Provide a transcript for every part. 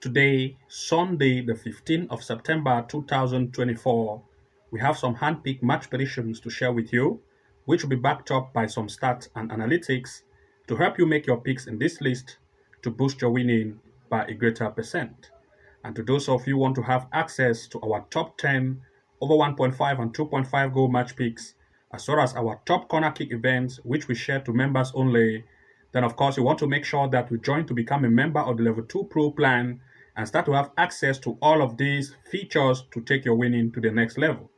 Today, Sunday, the 15th of September 2024, we have some hand-picked match predictions to share with you, which will be backed up by some stats and analytics to help you make your picks in this list to boost your winning by a greater percent. And to those of you who want to have access to our top 10 over 1.5 and 2.5 goal match picks, as well as our top corner kick events, which we share to members only, then of course you want to make sure that you join to become a member of the Level 2 Pro plan and start to have access to all of these features to take your winning to the next level.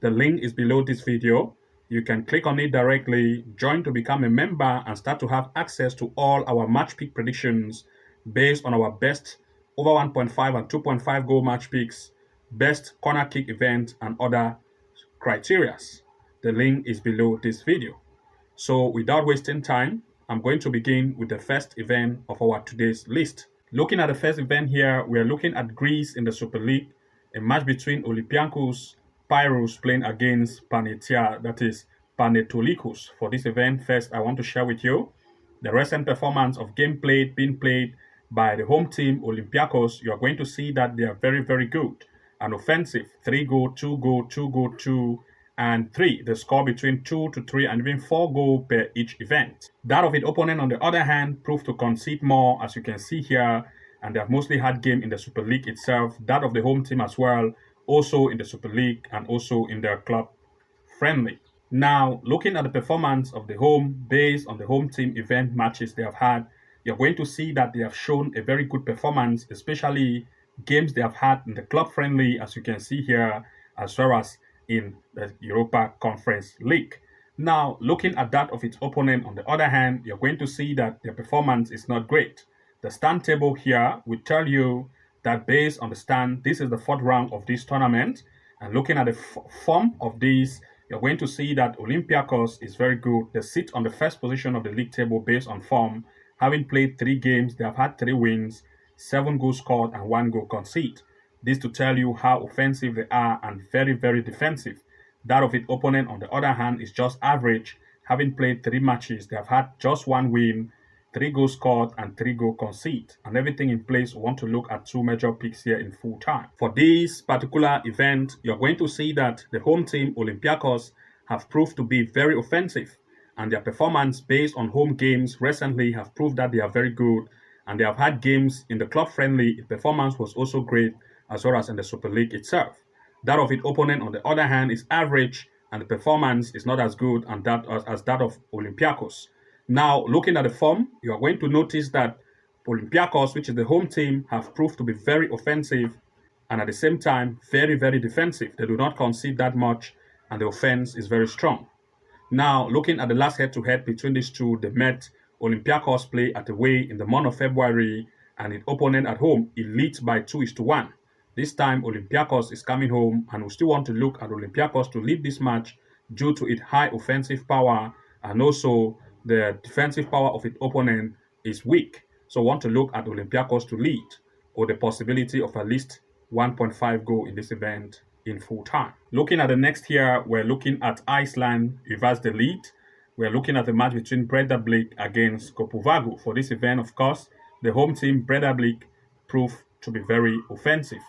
The link is below this video. You can click on it directly, join to become a member, and start to have access to all our match pick predictions based on our best over 1.5 and 2.5 goal match picks, best corner kick event, and other criterias. The link is below this video. So without wasting time, I'm going to begin with the first event of our today's list. Looking at the first event here, we are looking at Greece in the Super League, a match between Olympiacos Pyros playing against Panathia, that is Panetolikos. For this event, first I want to share with you the recent performance of game being played by the home team Olympiacos. You are going to see that they are very, very good and offensive. 3 goal, 2 goal, 2 goal, 2 and 3. The score between 2 to 3 and even 4 goals per each event. That of its opponent, on the other hand, proved to concede more, as you can see here, and they have mostly had game in the Super League itself. That of the home team as well, also in the Super League and also in their club friendly. Now, looking at the performance of the home based on the home team event matches they have had, you're going to see that they have shown a very good performance, especially games they have had in the club friendly, as you can see here, as well as in the Europa Conference League. Now, looking at that of its opponent, on the other hand, you're going to see that their performance is not great. The stand table here will tell you that based on the stand, this is the fourth round of this tournament. And looking at the form of these, you're going to see that Olympiacos is very good. They sit on the first position of the league table based on form. Having played 3 games, they have had 3 wins, 7 goals scored, and 1 goal conceded. This to tell you how offensive they are and very, very defensive. That of its opponent, on the other hand, is just average. Having played 3 matches, they have had just 1 win, 3 goals scored, and 3 goals conceded. And everything in place, we want to look at 2 major picks here in full time. For this particular event, you're going to see that the home team, Olympiacos, have proved to be very offensive. And their performance based on home games recently have proved that they are very good. And they have had games in the club friendly. Performance was also great, as well as in the Super League itself. That of its opponent, on the other hand, is average, and the performance is not as good as that of Olympiacos. Now, looking at the form, you are going to notice that Olympiacos, which is the home team, have proved to be very offensive and at the same time very, very defensive. They do not concede that much, and the offense is very strong. Now, looking at the last head-to-head between these two, they met. Olympiacos play at away in the month of February, and its opponent at home, it leads by 2-1. This time, Olympiacos is coming home, and we still want to look at Olympiacos to lead this match due to its high offensive power, and also the defensive power of its opponent is weak. So we want to look at Olympiacos to lead, or the possibility of at least 1.5 goal in this event in full time. Looking at the next here, we're looking at Iceland reverse the lead. We're looking at the match between Breidablik against Kopovagu. For this event, of course, the home team Breidablik proved to be very offensive.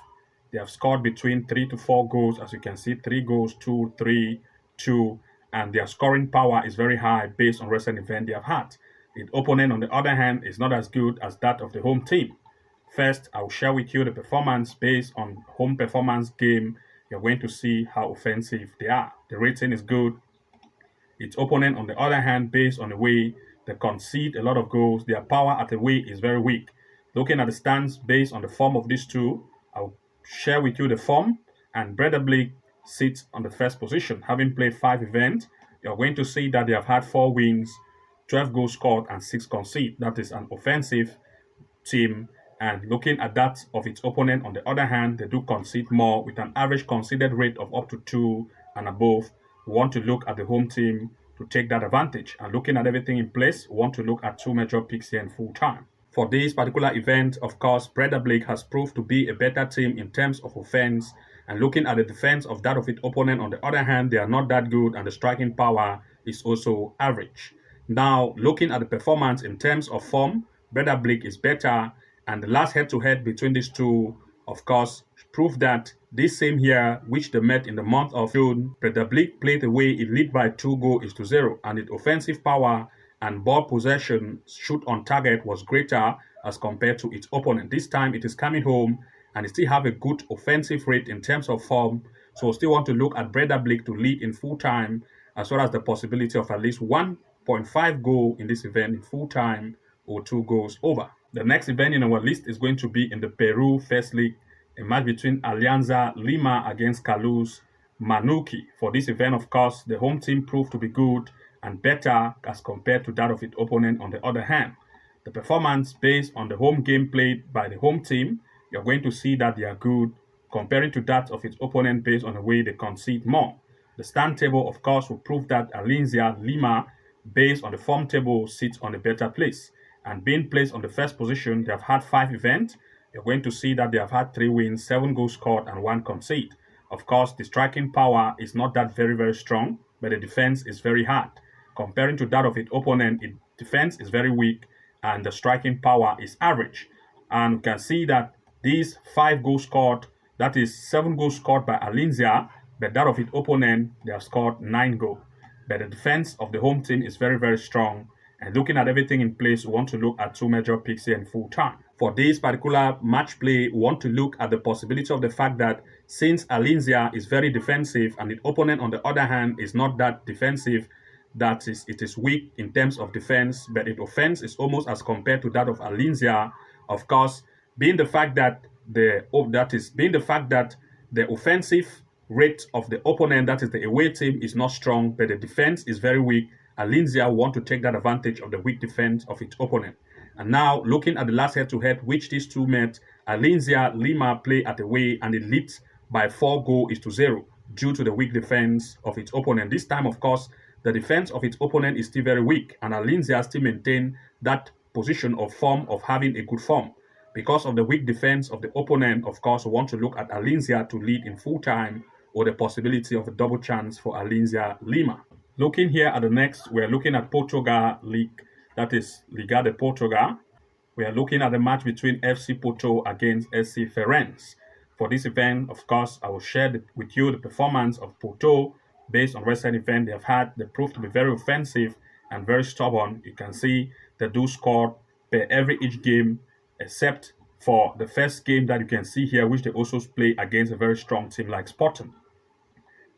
They have scored between 3 to 4 goals, as you can see, 3 goals, 2, 3, 2, and their scoring power is very high based on recent event they have had. The opponent, on the other hand, is not as good as that of the home team. First, I'll share with you the performance based on home performance game. You're going to see how offensive they are. The rating is good. Its opponent, on the other hand, based on the way they concede a lot of goals, their power at the way is very weak. Looking at the stands based on the form of these two, I'll share with you the form, and Breidablik sits on the first position. Having played 5 events, you're going to see that they have had 4 wins, 12 goals scored, and 6 conceded. That is an offensive team. And looking at that of its opponent, on the other hand, they do concede more with an average conceded rate of up to 2 and above. We want to look at the home team to take that advantage. And looking at everything in place, we want to look at 2 major picks here in full time. For this particular event, of course, Breidablik has proved to be a better team in terms of offense. And looking at the defense of that of its opponent, on the other hand, they are not that good, and the striking power is also average. Now, looking at the performance in terms of form, Breidablik is better, And the last head-to-head between these two, of course, proved that this same year, which they met in the month of June, Bettingn played away it lead by 2-0, and its offensive power and ball possession shoot on target was greater as compared to its opponent. This time it is coming home and it still have a good offensive rate in terms of form. So still want to look at Bettingn to lead in full time, as well as the possibility of at least 1.5 goal in this event in full time or 2 goals over. The next event in our list is going to be in the Peru First League, a match between Alianza Lima against Carlos Manuki. For this event, of course, the home team proved to be good and better as compared to that of its opponent on the other hand. The performance based on the home game played by the home team, you're going to see that they are good comparing to that of its opponent based on the way they concede more. The stand table, of course, will prove that Alianza Lima, based on the form table, sits on a better place. And being placed on the first position, they have had 5 events. You're going to see that they have had 3 wins, 7 goals scored, and 1 concede. Of course, the striking power is not that very strong, but the defense is very hard. Comparing to that of its opponent, its defense is very weak, and the striking power is average. And you can see that these 5 goals scored, that is 7 goals scored by Alianza, but that of its opponent, they have scored 9 goals. But the defense of the home team is very strong. And looking at everything in place, we want to look at 2 major picks here in full time. For this particular match play, we want to look at the possibility of the fact that since Alianza is very defensive and the opponent on the other hand is not that defensive, it is weak in terms of defense, but its offense is almost as compared to that of Alianza. Of course, being the fact that the offensive rate of the opponent, that is the away team, is not strong, but the defense is very weak. Alianza want to take that advantage of the weak defense of its opponent. And now, looking at the last head-to-head, which these two met, Alianza Lima play at away and it leads by 4-0 due to the weak defense of its opponent. This time, of course, the defense of its opponent is still very weak, and Alianza still maintain that position of form of having a good form. Because of the weak defense of the opponent, of course, we want to look at Alianza to lead in full time, or the possibility of a double chance for Alianza Lima. Looking here at the next, we're looking at Portugal League, that is Liga de Portugal. We are looking at the match between FC Porto against SC Ferenc. For this event, of course, I will share with you the performance of Porto based on recent event they have had. They proved to be very offensive and very stubborn. You can see they do score per each game, except for the first game that you can see here, which they also play against a very strong team like Sporting.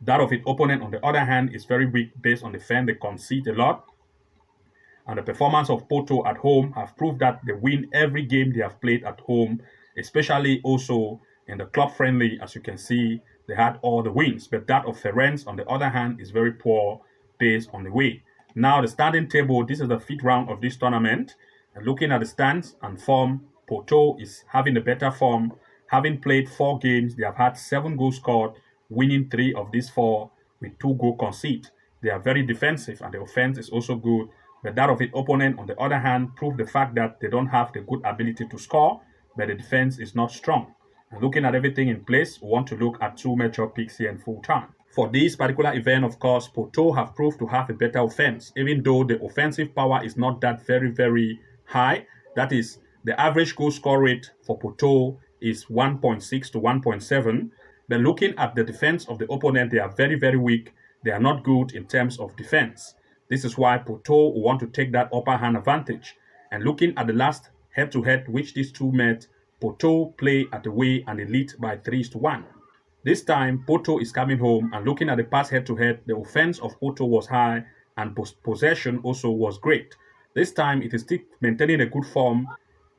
That of its opponent, on the other hand, is very weak based on the fact they concede a lot. And the performance of Porto at home have proved that they win every game they have played at home, especially also in the club friendly. As you can see, they had all the wins. But that of Ferenc, on the other hand, is very poor based on the way. Now, the standing table, this is the 5th round of this tournament. And looking at the stands and form, Porto is having a better form. Having played 4 games, they have had 7 goals scored, winning 3 of these 4 with 2 goal concede. They are very defensive and the offense is also good. But that of its opponent, on the other hand, proved the fact that they don't have the good ability to score, but the defense is not strong. And looking at everything in place, we want to look at 2 major picks here in full time. For this particular event, of course, Porto have proved to have a better offense, even though the offensive power is not that very high. That is, the average goal score rate for Porto is 1.6 to 1.7. But looking at the defense of the opponent, they are very weak. They are not good in terms of defense. This is why Porto want to take that upper hand advantage. And looking at the last head-to-head which these two met, Porto play at the way and they lead by 3-1. This time, Porto is coming home, and looking at the past head-to-head, the offense of Porto was high and possession also was great. This time, it is still maintaining a good form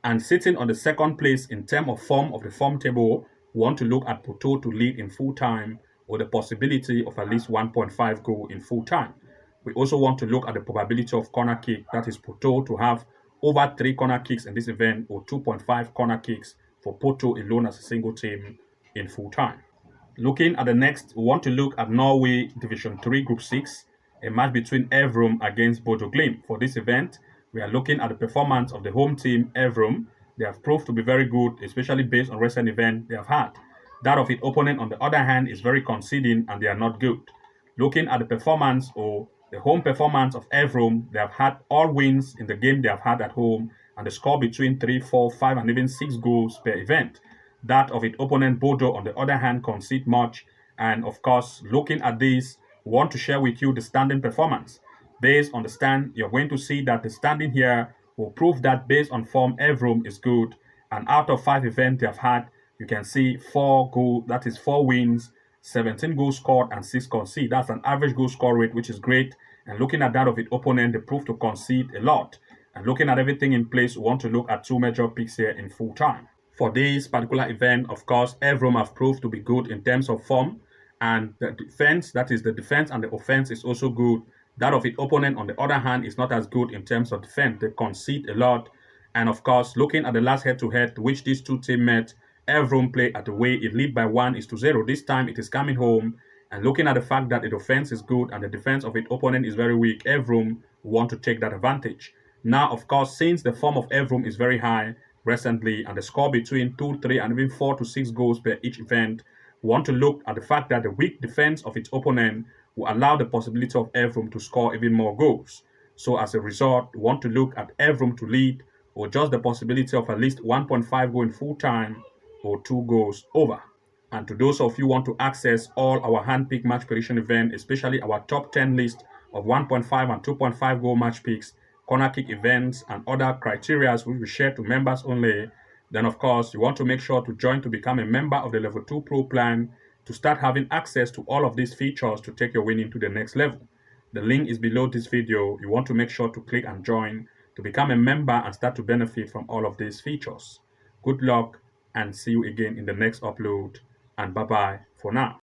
and sitting on the 2nd place in terms of form of the form table. We want to look at Porto to lead in full time with the possibility of at least 1.5 goal in full time. We also want to look at the probability of corner kick, that is Porto to have over 3 corner kicks in this event, or 2.5 corner kicks for Porto alone as a single team in full time. Looking at the next, we want to look at Norway Division 3 Group 6, a match between Evrum against Bodo Glimt. For this event, we are looking at the performance of the home team, Evrum. They have proved to be very good, especially based on recent events they have had. That of its opponent, on the other hand, is very conceding and they are not good. Looking at the performance or the home performance of Evrum, they have had all wins in the game they have had at home, and the score between 3, 4, 5, and even 6 goals per event. That of its opponent Bodo, on the other hand, concede much. And of course, looking at this, we want to share with you the standing performance. Based on the stand, you're going to see that the standing here will prove that based on form, Evrom is good. And out of 5 events they have had, you can see 4 wins, 17 goals scored, and 6 conceded. That's an average goal score rate, which is great. And looking at that of its opponent, they prove to concede a lot. And looking at everything in place, we want to look at 2 major picks here in full time. For this particular event, of course, Evrom have proved to be good in terms of form. And the defense, that is the defense and the offense, is also good. That of its opponent, on the other hand, is not as good in terms of defense. They concede a lot. And of course, looking at the last head-to-head which these two teams met, Evrom played at the way it lead by 1-0. This time it is coming home. And looking at the fact that the offense is good and the defense of its opponent is very weak, Evrom want to take that advantage. Now, of course, since the form of Evrom is very high recently and the score between 2, 3, and even 4 to 6 goals per each event, we want to look at the fact that the weak defense of its opponent will allow the possibility of Evrom to score even more goals. So as a result, we want to look at Evrom to lead, or just the possibility of at least 1.5 goal in full time or 2 goals over. And to those of you who want to access all our hand-pick match prediction event, especially our top 10 list of 1.5 and 2.5 goal match picks, corner kick events, and other criteria which we share to members only, then of course you want to make sure to join to become a member of the Level 2 Pro plan to start having access to all of these features to take your winning to the next level. The link is below this video. You want to make sure to click and join to become a member and start to benefit from all of these features. Good luck and see you again in the next upload, and bye bye for now.